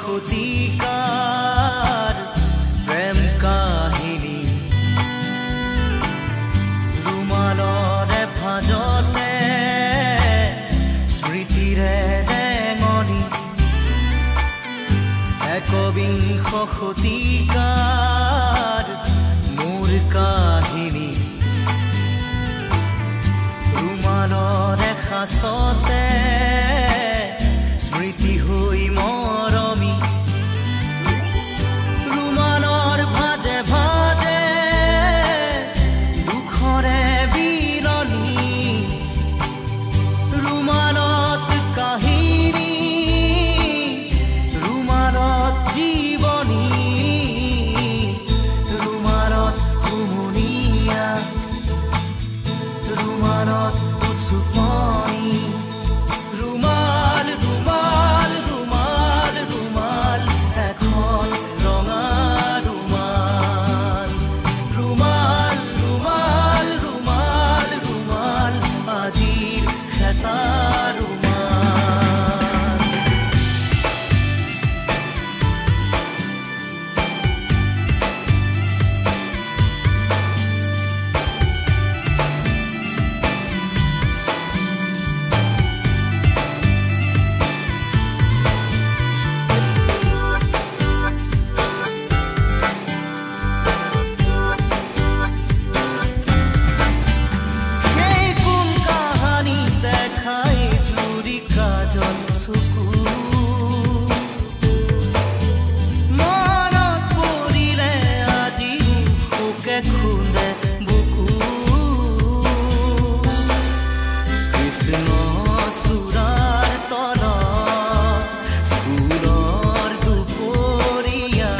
শতিকাৰ প্ৰেম কাহিনী ৰুমালৰে ভাঁজতে স্মৃতিৰে ৰেঙনি একবিংশ শতিকাৰ মোৰ কাহিনী ৰুমালৰে সাঁচতে স্মৃতি হৈ মৰমি ৰুমালৰ ভাজে ভাজে দুখৰে বিৰণি ৰুমালত কাহিনী ৰুমালত জীৱনী ৰুমালত হুমুনিয়া ৰুমালত উচুপনি ৰুমাল ৰুমাল ৰুমাল ৰুমাল এখন ৰঙা ৰুমাল ৰুমাল ৰুমাল ৰুমাল ৰুমাল আজিৰ খেতা ৰুমাল সেই কোন কাহানী দেখাই জুৰি কাজল চকু মনত পৰিলে আজি শোকে খুন্দে বুকু কৃষ্ণ চূড়াৰ তলত স্কুলৰ দুপৰীয়া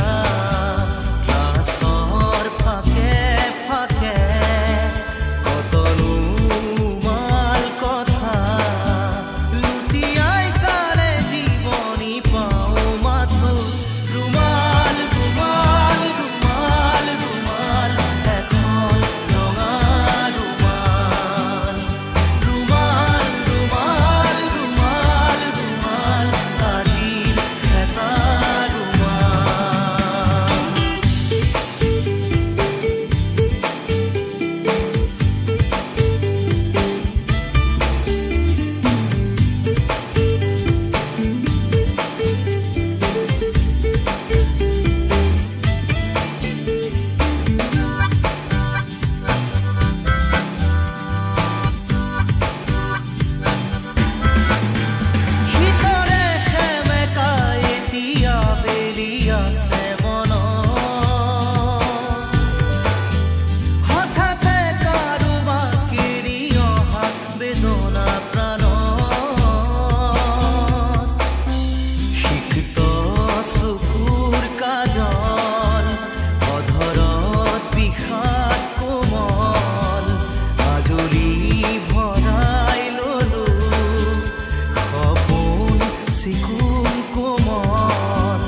ক্লাছৰ ফাকে ফাকে কতনো মাল কথা লুটিয়াই চালে জীৱনী পাওঁ মাথো ৰুমাল ৰুমাল ৰুমাল ৰুমাল এখন ৰঙা ৰুমাল ৰুমাল ৰুমাল ৰুমাল ৰুমাল আজিৰ খেতা ৰুমাল ভিতৰে সেমেকা এতিয়া বেলি আছে মনত হঠাতে কাৰোবাক এৰি অহা বেদনা প্ৰাণত সিক্ত চকুৰ কাজল অধৰত বিষাদ কোমল আজৰি ভৰাই ললো সপোন চিকুণ কোমল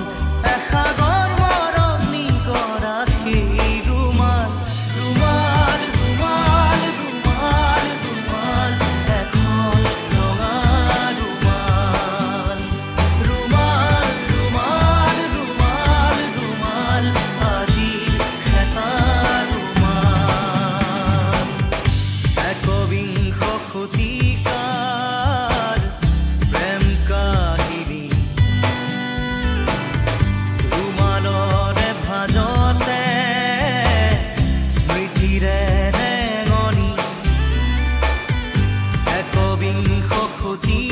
এসাগৰ মৰম নিগৰা সেই ৰুমাল ৰুমাল ৰুমাল ৰুমাল ৰুমাল এখন ৰঙা ৰুমাল ৰুমাল ৰুমাল ৰুমাল ৰুমাল আজিৰ খেতা ৰুমাল একবিংশ শতিকাৰ প্ৰেম কাহিনী ৰুমালৰে ভাঁজতে স্মৃতিৰে ৰেঙনি একবিংশ শতিকাৰ